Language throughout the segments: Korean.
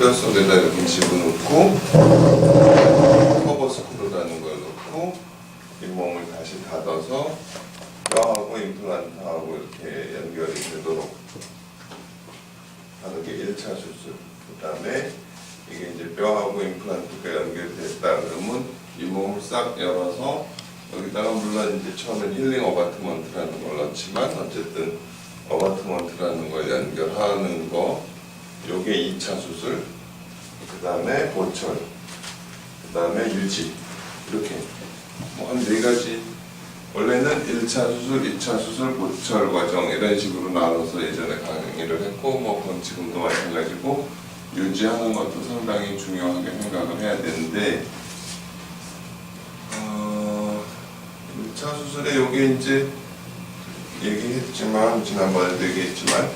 뼈 속에다 이렇게 집어넣고 커버 스크루라는 걸 넣고 잇몸을 다시 닫아서 뼈하고 임플란트하고 이렇게 연결이 되도록 하는 게 1차 수술. 그 다음에 이게 이제 뼈하고 임플란트가 연결됐다 그러면 잇몸을 싹 열어서 여기다가 물론 이제 처음엔 힐링 어바트먼트라는 걸 넣지만 어쨌든 어바트먼트라는 걸 연결하는 거, 요게 2차 수술. 그 다음에 보철, 그 다음에 유지, 이렇게 뭐 한 4가지. 원래는 1차 수술, 2차 수술, 보철 과정 이런 식으로 나눠서 예전에 강의를 했고 뭐 그건 지금도 마찬가지고 유지하는 것도 상당히 중요하게 생각을 해야 되는데 1차 수술에 요게 이제 얘기했지만 지난번에도 얘기했지만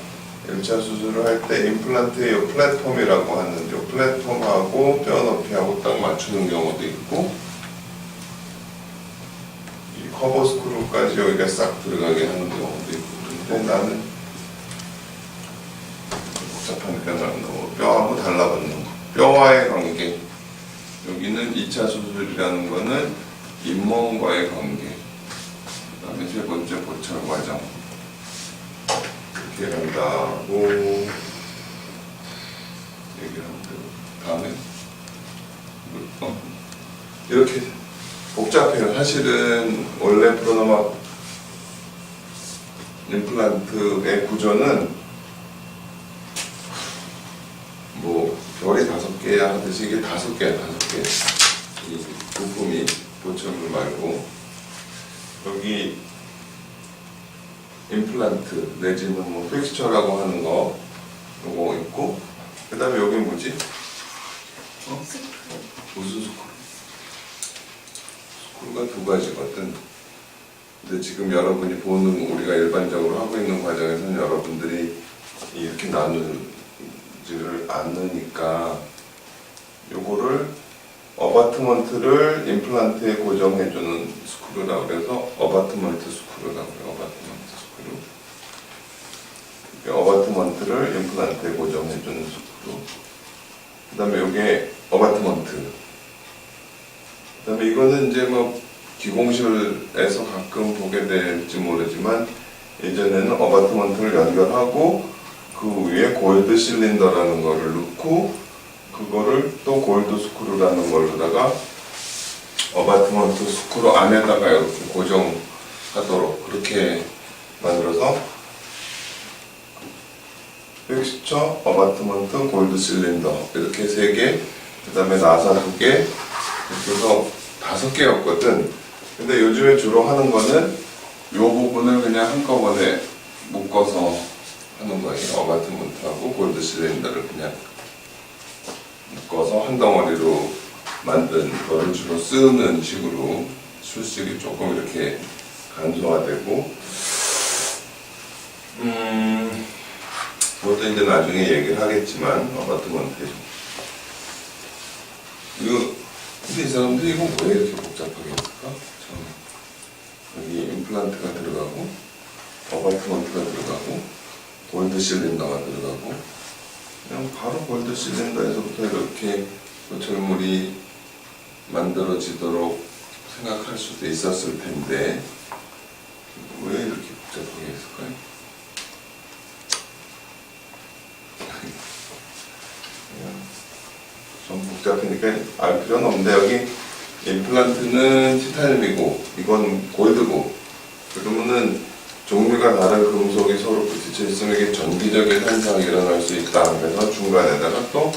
1차 수술을 할 때 임플란트의 요 플랫폼이라고 하는 요 플랫폼하고 뼈 높이하고 딱 맞추는 경우도 있고 이 커버 스크루까지 여기가 싹 들어가게 하는 경우도 있고 근데 나는 복잡하니까 나는 너무 뼈하고 달라붙는 거 뼈와의 관계 여기는 2차 수술이라는 거는 잇몸과의 관계 그 다음에 세 번째 보철 과정 이렇게 간다고 얘기를 하면 되고 다음에 이렇게 복잡해요. 사실은 원래 프로노마 임플란트의 구조는 뭐 별이 5개야 하듯이 이게 5개야 5개 이 부품이 보철물 말고 여기 임플란트 내지는 뭐 픽스처라고 하는 거 요거 있고 그 다음에 여기 뭐지? 무슨 스크루? 스크루가 2가지거든. 근데 지금 여러분이 보는 우리가 일반적으로 하고 있는 과정에서는 여러분들이 이렇게 나누지를 않으니까 요거를 어바트먼트를 임플란트에 고정해주는 스크루라고 그래서 어바트먼트 스크루라고 해요. 어바트먼트 스크루. 어바트먼트를 임플란트에 고정해주는 스크루. 그 다음에 요게 어바트먼트. 그 다음에 이거는 이제 뭐 기공실에서 가끔 보게 될지 모르지만 예전에는 어바트먼트를 연결하고 그 위에 골드 실린더라는 거를 넣고 그거를 또 골드 스크루라는 걸로다가 어바트먼트 스크루 안에다가 이렇게 고정하도록 그렇게 만들어서 픽스처, 어바트먼트, 골드 실린더 이렇게 3개 그 다음에 나사 2개 이렇게 해서 5개였거든. 근데 요즘에 주로 하는 거는 이 부분을 그냥 한꺼번에 묶어서 하는 거예요. 어바트먼트하고 골드 실린더를 그냥 묶어서 한 덩어리로 만든 거를 주로 쓰는 식으로 수식이 조금 이렇게 간소화되고 그것도 이제 나중에 얘기를 하겠지만 어바트먼트 이거 근데 이 사람들이 이거 왜 이렇게 복잡하게 했을까? 여기 임플란트가 들어가고 어바트먼트가 들어가고 골드 실린더가 들어가고 그냥 바로 골드 실린더에서부터 이렇게 보철물이 만들어지도록 생각할 수도 있었을 텐데 왜 이렇게 복잡하게 했을까요? 좀 복잡하니까 알 필요는 없는데 여기 임플란트는 티타늄이고 이건 골드고 그러면은 종류가 다른 금속이 서로 부딪혀 있으면 이게 전기적인 현상이 일어날 수 있다. 그래서 중간에다가 또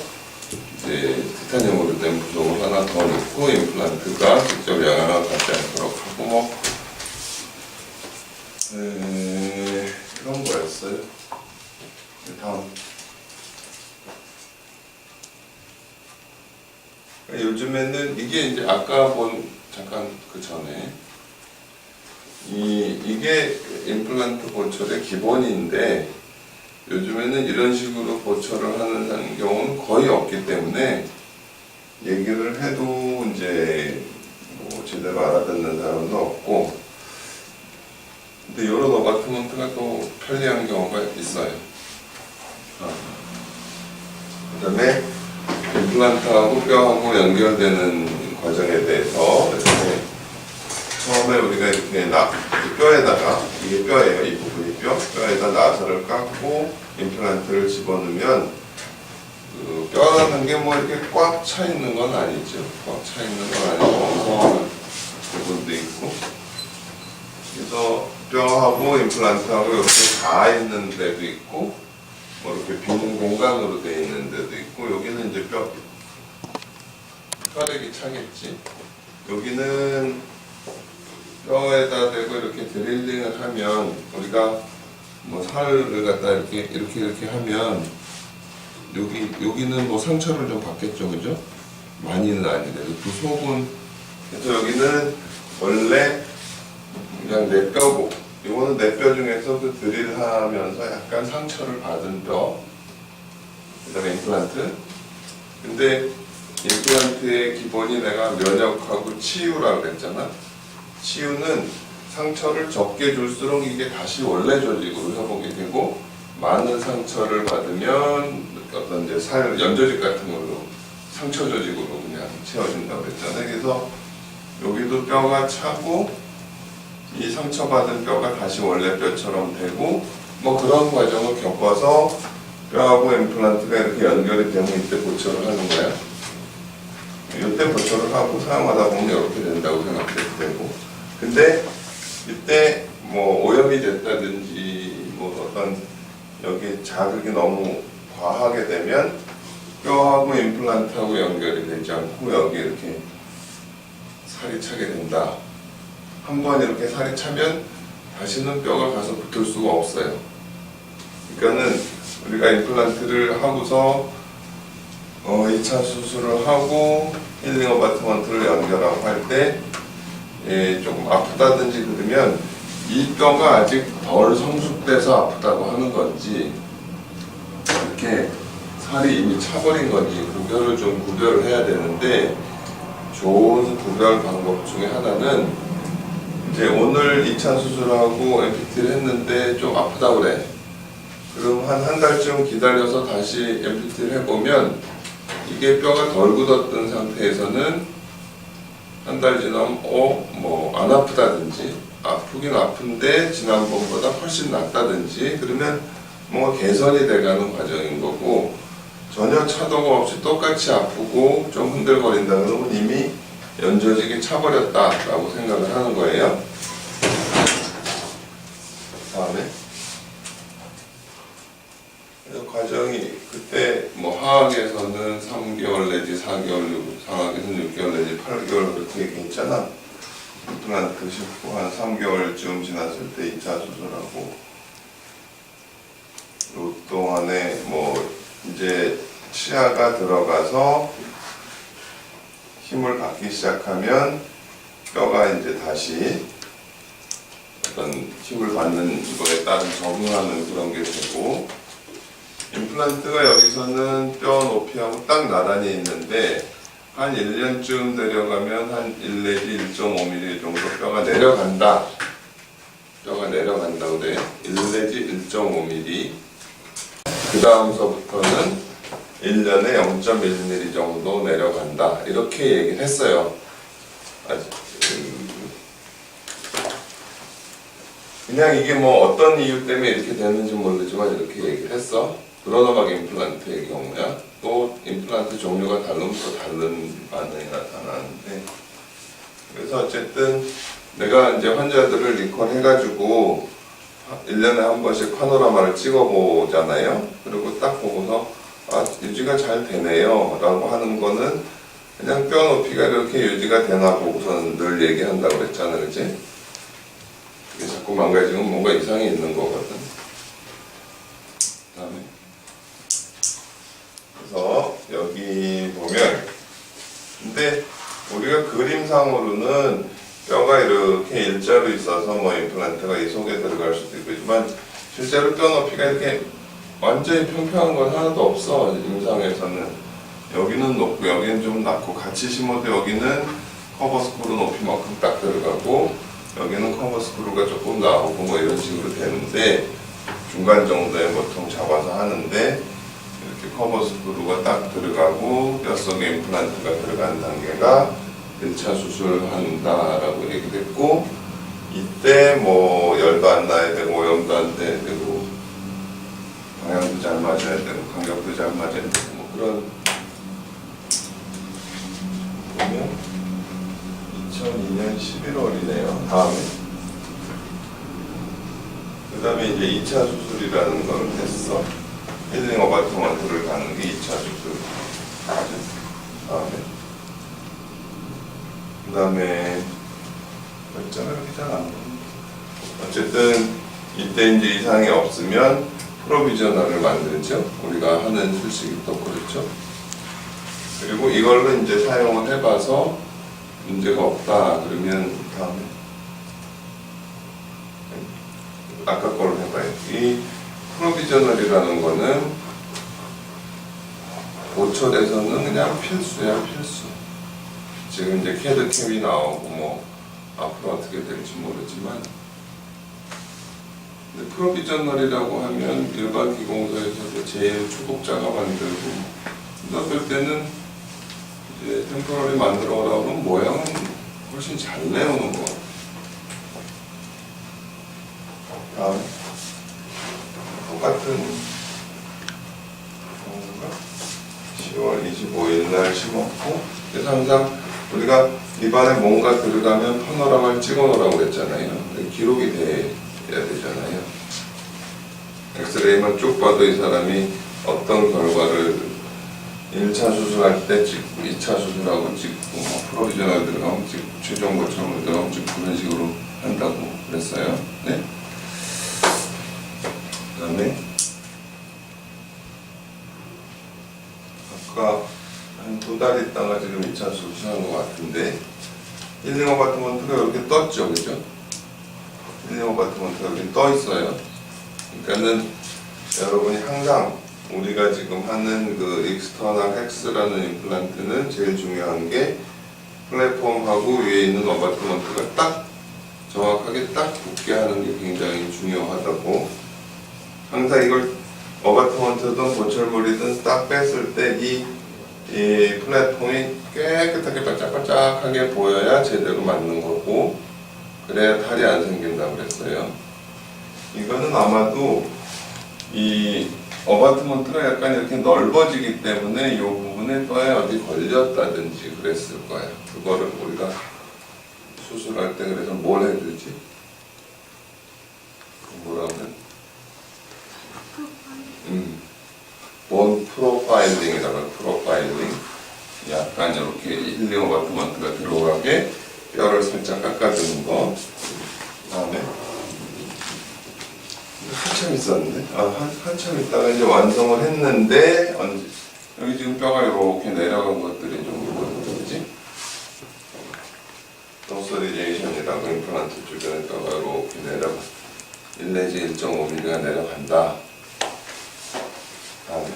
이제 티타늄으로 된 부속을 하나 더 넣고 임플란트가 직접 영향을 받지 않도록 하고 뭐 그런 거였어요. 다음 요즘에는 이게 이제 아까 본 잠깐 그 전에 이게 임플란트 보철의 기본인데 요즘에는 이런 식으로 보철을 하는 경우는 거의 없기 때문에 얘기를 해도 이제 뭐 제대로 알아듣는 사람도 없고 근데 이런 어바트먼트가 또 편리한 경우가 있어요. 그 다음에 임플란트하고 뼈하고 연결되는 과정에 대해서 이렇게 처음에 우리가 이렇게 뼈에다가, 이게 뼈예요. 이 부분이 뼈에다 나사를 깎고 임플란트를 집어넣으면 그 뼈라는 게 뭐 이렇게 꽉 차 있는 건 아니죠. 꽉 차 있는 건 아니고 엉성한 부분도 있고, 그래서 뼈하고 임플란트하고 이렇게 닿아 있는 데도 있고, 뭐 이렇게 빈 공간으로 되어 있는 데도 있고, 여기는 이제 뼈대기 차겠지. 여기는 뼈에다 대고 이렇게 드릴링을 하면, 우리가 뭐 살을 갖다 이렇게 하면 여기는 뭐 상처를 좀 받겠죠, 그죠? 많이는 아닌데 그 속은. 그래서 여기는 원래 그냥 내 뼈고, 이거는 내 뼈 중에서 그 드릴하면서 약간 상처를 받은 뼈, 그다음에 임플란트. 근데 임플란트의 기본이 내가 면역하고 치유라고 그랬잖아. 치유는 상처를 적게 줄수록 이게 다시 원래 조직으로 회복이 되고, 많은 상처를 받으면 어떤 이제 연조직 같은 걸로 상처 조직으로 그냥 채워진다고 그랬잖아요. 그래서 여기도 뼈가 차고 이 상처받은 뼈가 다시 원래 뼈처럼 되고, 뭐 그런 과정을 겪어서 뼈하고 임플란트가 이렇게 연결이 되면 이때 보초를 하는 거야. 이때 보초를 하고 사용하다 보면 이렇게 된다고 생각해도 되고, 근데 이때 뭐 오염이 됐다든지 뭐 어떤 여기 자극이 너무 과하게 되면 뼈하고 임플란트하고 연결이 되지 않고 여기 이렇게 살이 차게 된다. 한번 이렇게 살이 차면 다시는 뼈가 가서 붙을 수가 없어요. 그러니까는 우리가 임플란트를 하고서 2차 수술을 하고 힐링 어바트먼트를 연결하고 할 때 조금 아프다든지 그러면 이 뼈가 아직 덜 성숙돼서 아프다고 하는 건지, 이렇게 살이 이미 차버린 건지 구별을 해야 되는데, 좋은 구별 방법 중에 하나는 이제 오늘 2차 수술하고 MPT를 했는데 좀 아프다 그래. 그럼 한 달쯤 기다려서 다시 MPT를 해보면 이게 뼈가 덜 굳었던 상태에서는 한 달 지나면 뭐 안 아프다든지, 아프긴 아픈데 지난번보다 훨씬 낫다든지, 그러면 뭔가 개선이 돼가는 과정인 거고, 전혀 차도가 없이 똑같이 아프고 좀 흔들거린다 그러면 이미 연조직이 차버렸다라고 생각을 하는 거예요. 다음에 그래서 과정이 그때 뭐 하악에서는 3개월 내지 4개월, 상하에서는 6개월 내지 8개월 그렇게 얘기했잖아. 임플란트 싣고 한 3개월쯤 지났을 때 2차 수술하고, 그 동안에 뭐 이제 치아가 들어가서 힘을 받기 시작하면 뼈가 이제 다시 어떤 힘을 받는 거에 따른 적응하는 그런 게 되고, 임플란트가 여기서는 뼈 높이하고 딱 나란히 있는데 한 1년쯤 내려가면 한 1 내지 1.5mm 정도 뼈가 내려간다. 뼈가 내려간다고 그래요. 1 내지 1.5mm. 그 다음서부터는 1년에 0.1mm 정도 내려간다. 이렇게 얘기를 했어요. 그냥 이게 뭐 어떤 이유 때문에 이렇게 되는지 모르지만 이렇게 얘기를 했어. 브로너막 임플란트의 경우야. 또 임플란트 종류가 다르면 또 다른 반응이 나타나는데, 그래서 어쨌든 내가 이제 환자들을 리콘해가지고 1년에 한 번씩 파노라마를 찍어보잖아요. 그리고 딱 보고서 유지가 잘 되네요 라고 하는 거는 그냥 뼈 높이가 이렇게 유지가 되나 보고서는 늘 얘기한다고 그랬잖아, 그치? 이게 자꾸 망가지면 뭔가 이상이 있는 거거든. 다음에 그래서 여기 보면, 근데 우리가 그림상으로는 뼈가 이렇게 일자로 있어서 뭐 임플란트가 이 속에 들어갈 수도 있지만 실제로 뼈 높이가 이렇게 완전히 평평한 건 하나도 없어. 임상에서는 여기는 높고 여기는 좀 낮고, 같이 심어도 여기는 커버 스크루 높이만큼 딱 들어가고 여기는 커버 스크루가 조금 나오고 뭐 이런 식으로 되는데, 중간 정도에 보통 잡아서 하는데, 이렇게 커버 스크루가 딱 들어가고 뼛속에 임플란트가 들어간 단계가 1차 수술한다라고 얘기됐고, 이때 뭐 열도 안 나야 되고 오염도 안 돼야 되고 방향도 잘 맞아야 되고 간격도 잘 맞아야 되고 뭐 그런, 보면 2002년 11월이네요. 다음에 그 다음에 이제 2차 수술이라는 걸 했어. 힐링 어바트먼트를 가는 게 2차 수술. 다음에 그 다음에 결정을 이렇게 잘 안 보는데, 어쨌든 이때 이제 이상이 없으면 프로비저널을 만들죠. 우리가 하는 수식이 또 그렇죠. 그리고 이걸로 이제 사용을 해봐서 문제가 없다 그러면 다음에 아까 걸로 해봐요. 이 프로비저널이라는 거는 고철에서는 그냥 필수야, 필수. 지금 이제 캐드 캡이 나오고 뭐 앞으로 어떻게 될지 모르지만, 근데 프로비저널이라고 하면 일반 기공소에서도 제일 초급자가 만들고, 어떨 때는 이제 템포럴이 만들어 오라면 모양은 훨씬 잘 내오는 거. 다음 똑같은 건가? 10월 25일 날 심었고, 그래서 항상 우리가 입안에 뭔가 들어가면 파노라마를 찍어놓으라고 그랬잖아요. 기록이 돼야 되잖아요. 엑스레이만 쭉 봐도 이 사람이 어떤 결과를 1차 수술할 때 찍고 2차 수술하고 찍고 프로비저널 들어가면 찍고 최종 고철물 들어가면 찍고 그런 식으로 한다고 그랬어요. 네. 그 다음에 아까 한 2달 있다가 지금 2차 수술한 것 같은데, 힐링 어바트먼트가 이렇게 떴죠, 그죠? 힐링 어바트먼트가 이렇게 떠 있어요. 그러니까는 여러분이 항상 우리가 지금 하는 그 익스터널 헥스라는 임플란트는 제일 중요한 게 플랫폼하고 위에 있는 어바트먼트가 딱 정확하게 딱 붙게 하는 게 굉장히 중요하다고. 항상 이걸 어바트먼트든 고철물이든 딱 뺐을 때 이 플랫폼이 깨끗하게 반짝반짝하게 보여야 제대로 맞는 거고, 그래야 탈이 안 생긴다고 그랬어요. 이거는 아마도 이 어바트먼트가 약간 이렇게 넓어지기 때문에 이 부분에 뼈에 어디 걸렸다든지 그랬을 거예요. 그거를 우리가 수술할 때 그래서 뭘 해주지? 뭐라고 해? 본 프로파일링이라고 해요. 프로파일링. 약간 이렇게 힐링 어바트먼트가 들어가게 뼈를 살짝 깎아주는 거. 그 다음에 한참 있었는데, 한참 있다가 이제 완성을 했는데, 언제, 여기 지금 뼈가 이렇게 내려간 것들이 좀 있거든요, 그지? 도소리제이션이라고 임플란트 주변에 뼈가 이렇게 내려가, 1 내지 1.5mm가 내려간다. 다음에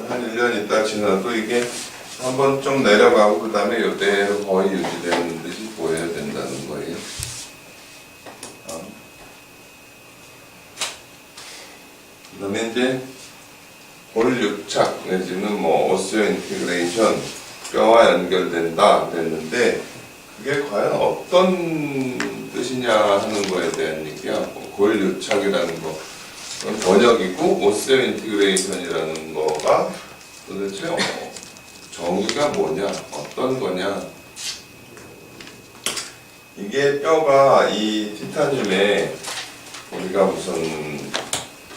한 1년 있다 지나도 이게 한번 좀 내려가고 그 다음에 이대로 거의 유지되는 듯이 보여야 된다는 거예요. 그 다음에 이제 볼 유착 내지는 뭐 오스티오 인티그레이션, 뼈와 연결된다 그랬는데, 그게 과연 어떤 뜻이냐 하는 거에 대한 얘기야. 골 유착이라는 거 그건 번역이고, 오스티오 인티그레이션이라는 거가 도대체 정의가 뭐냐, 어떤 거냐. 이게 뼈가 이 티타늄에 우리가 무슨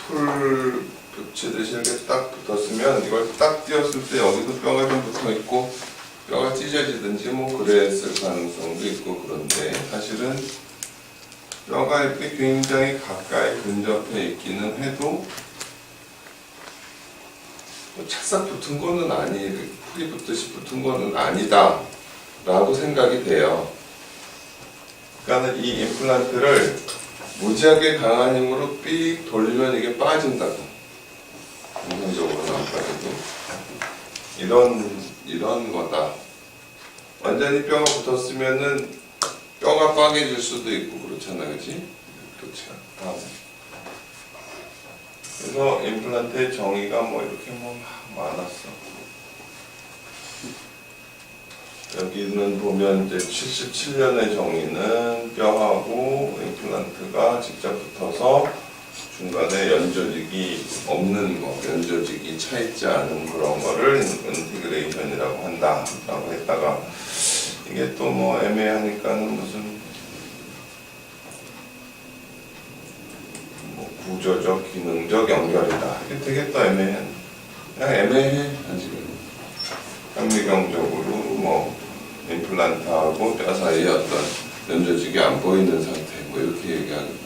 풀 붙이듯이 이렇게 딱 붙었으면, 이걸 딱 띄었을 때 여기도 뼈가 좀 붙어 있고 뼈가 찢어지든지 뭐 그랬을 가능성도 있고, 그런데 사실은 뼈가 이렇게 굉장히 가까이 근접해 있기는 해도 착싹 붙은 거는 풀이 붙듯이 붙은 거는 아니다 라고 생각이 돼요. 그러니까 이 임플란트를 무지하게 강한 힘으로 삑 돌리면 이게 빠진다고. 정상적으로는 안 빠지고. 이런 거다. 완전히 뼈가 붙었으면은 뼈가 빠개질 수도 있고 그렇잖아, 그치? 그렇죠. 다음에 그래서 임플란트의 정의가 뭐 이렇게 뭐 많았어. 여기는 보면 이제 77년의 정의는 뼈하고 임플란트가 직접 붙어서 중간에 연조직이 없는 거, 연조직이 차 있지 않은 그런 거를 인티그레이션이라고 한다라고 했다가, 이게 또 뭐 애매하니까는 무슨 뭐 구조적, 기능적 연결이다. 이게 되게 또 애매해. 그냥 애매해 아직은. 현미경적으로 뭐 임플란트하고 뼈 사이에 어떤 연조직이 안 보이는 상태, 뭐 이렇게 얘기하거든.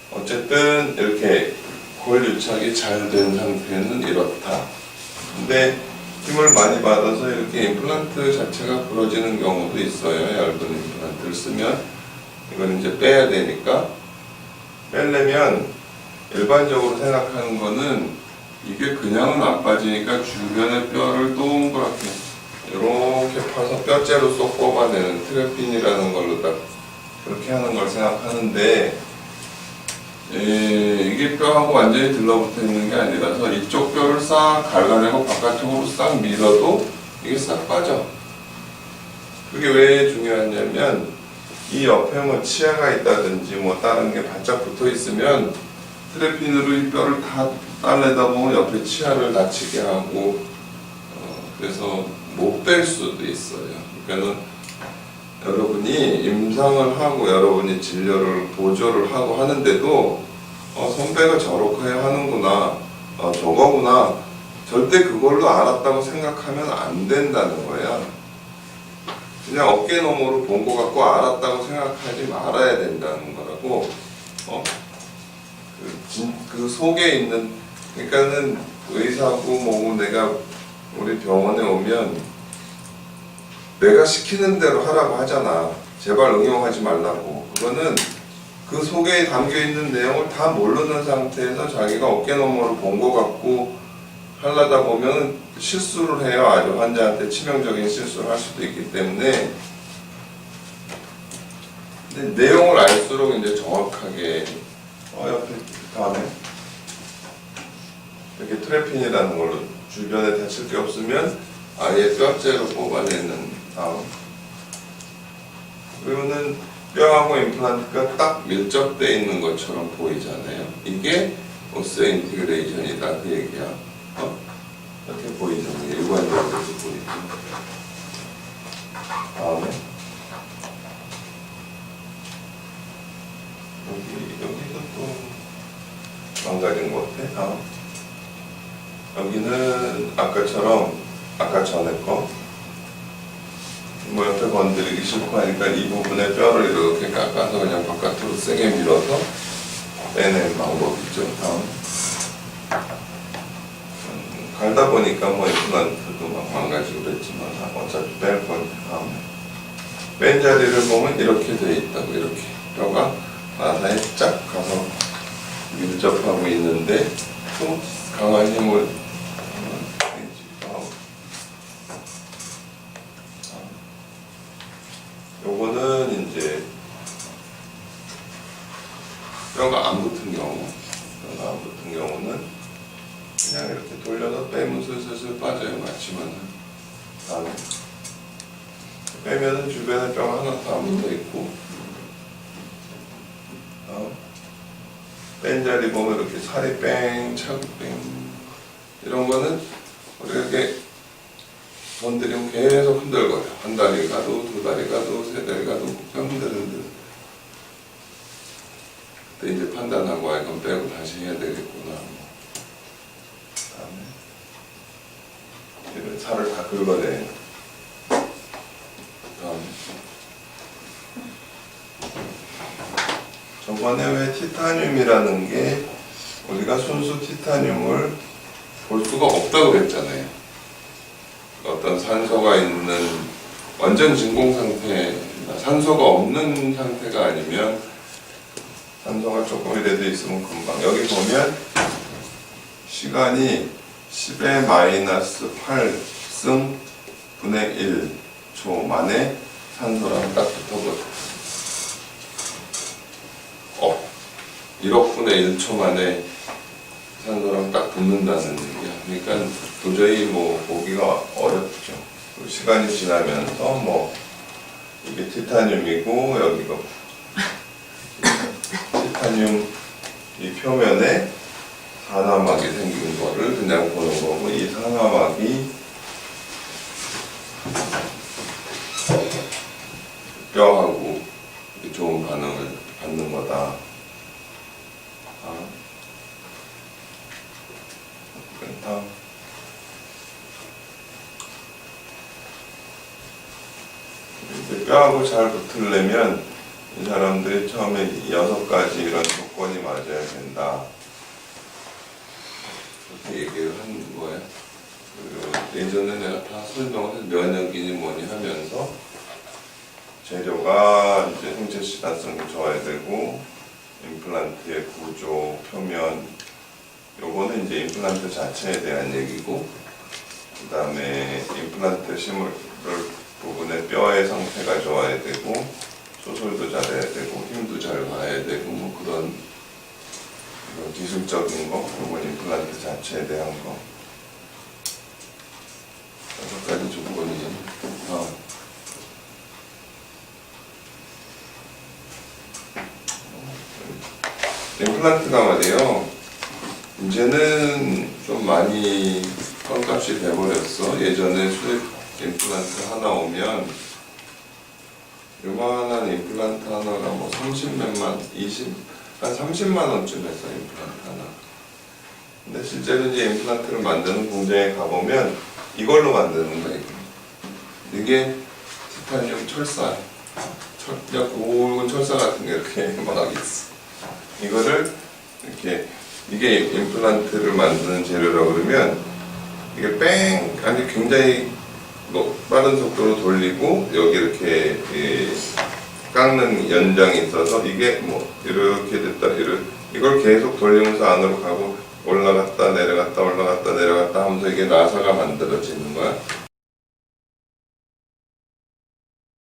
어쨌든 이렇게 골 유착이 잘 된 상태는 이렇다. 근데 힘을 많이 받아서 이렇게 임플란트 자체가 부러지는 경우도 있어요. 얇은 임플란트를 쓰면 이건 이제 빼야 되니까, 빼려면 일반적으로 생각하는 거는 이게 그냥은 안 빠지니까 주변의 뼈를 동그랗게 이렇게 파서 뼈째로 쏙 뽑아내는 트래핀이라는 걸로 딱 그렇게 하는 걸 생각하는데, 이게 뼈하고 완전히 들러붙어 있는 게 아니라서 이쪽 뼈를 싹 갉아내고 바깥쪽으로 싹 밀어도 이게 싹 빠져. 그게 왜 중요하냐면, 이 옆에 뭐 치아가 있다든지 뭐 다른 게 바짝 붙어 있으면 트래핀으로 이 뼈를 다 따내다 보면 옆에 치아를 다치게 하고, 그래서 못 뺄 수도 있어요. 그러니까는 여러분이 임상을 하고 여러분이 진료를 보조를 하고 하는데도 선배가 저렇게 하는구나, 저거구나, 절대 그걸로 알았다고 생각하면 안 된다는 거야. 그냥 어깨 너머로 본 거 갖고 알았다고 생각하지 말아야 된다는 거라고. 그 속에 있는, 그러니까는 의사고 뭐고 내가 우리 병원에 오면 내가 시키는 대로 하라고 하잖아. 제발 응용하지 말라고. 그거는 그 속에 담겨 있는 내용을 다 모르는 상태에서 자기가 어깨 너머로 본 거 갖고 하려다 보면 실수를 해요. 아주 환자한테 치명적인 실수를 할 수도 있기 때문에. 근데 내용을 알수록 이제 정확하게, 옆에 다음에 이렇게 트래핀이라는 걸로 주변에 다칠 게 없으면 아예 뼈째로 뽑아내는 다음. 그러면은 뼈하고 임플란트가 딱 밀접되어 있는 것처럼 보이잖아요. 이게 오스인티그레이션이다 그 얘기야. 이렇게 보이잖아요. 일관적으로 보이고. 다음에 여기도 또 망가진 것 같아. 다음. 여기는 아까처럼, 아까 전에 거 뭐 옆에 건드리기 싫고 하니까 이 부분에 뼈를 이렇게 깎아서 그냥 바깥으로 세게 밀어서 빼낸 방법이죠. 다음. 갈다 보니까 뭐 임플란트도 막 망가지고 그랬지만 어차피 뺄 거니까. 뺀 자리를 보면 이렇게 돼 있다고. 이렇게 뼈가 나사에 쫙 가서 밀접하고 있는데 또 강한 힘을 요거는 이제 뼈가 안 붙은 경우, 뼈가 안 붙은 경우는 그냥 이렇게 돌려서 빼면 슬슬 빠져요. 맞지만 다음에 빼면은 주변에 뼈가 하나도 안 붙어 있고, 뺀 자리 보면 이렇게 살이 뺑 차고 뺑, 이런 거는 우리가 이렇게 건드리면 계속 흔들거려. 한 다리 가도, 두 다리 가도, 세 다리 가도 그냥 흔들흔들. 그때 이제 판단하고 이건 빼고 다시 해야 되겠구나. 다음에 이런 살을 다 긁어내요. 다음에 저번에 왜 티타늄이라는 게 우리가 순수 티타늄을 볼 수가 없다고 그랬잖아요. 어떤 산소가 있는 완전 진공 상태, 산소가 없는 상태가 아니면, 산소가 조금이라도 있으면 금방, 여기 보면 시간이 10의 마이너스 8승 분의 1초 만에 산소랑 딱 붙어버려. 1억분의 1초 만에 산소랑 딱 붙는다는 얘기야. 그러니까 도저히 뭐 보기가 어렵죠. 시간이 지나면서 뭐 이게 티타늄이고 여기가 티타늄 이 표면에 산화막이 생긴 거를 그냥 보는 거고, 이 산화막이 뼈하고 좋은 반응을 받는 거다. 다음. 이제 뼈하고 잘 붙으려면 이 사람들이 처음에 6가지 이런 조건이 맞아야 된다. 그렇게 얘기를 한 거예요. 예전에 내가 다 설명을 면역이니 뭐니 하면서 재료가 이제 생체 시단성이 좋아야 되고, 임플란트의 구조, 표면, 요거는 이제 임플란트 자체에 대한 얘기고, 그 다음에 임플란트 심을 부분의 뼈의 상태가 좋아야 되고, 수술도 잘해야 되고, 힘도 잘 가야 되고, 뭐 그런 기술적인 거, 요건 임플란트 자체에 대한 거. 6가지 조건이. 임플란트가 말이에요. 이제는 좀 많이 껌값이 돼버렸어. 예전에 수액 임플란트 하나 오면 요만한 임플란트 하나가 뭐 30몇만, 한 30만 원쯤 했어, 임플란트 하나. 근데 실제로 이제 임플란트를 만드는 공장에 가보면 이걸로 만드는 거야. 이게 티타늄 철사, 그냥 고운 철사 같은 게 이렇게 막 있어. 이거를 이렇게, 이게 임플란트를 만드는 재료라고 그러면 이게 아니 굉장히 빠른 속도로 돌리고 여기 이렇게 깎는 연장이 있어서 이게 뭐 이렇게 됐다 이걸 계속 돌리면서 안으로 가고 올라갔다 내려갔다 올라갔다 내려갔다 하면서 이게 나사가 만들어지는 거야.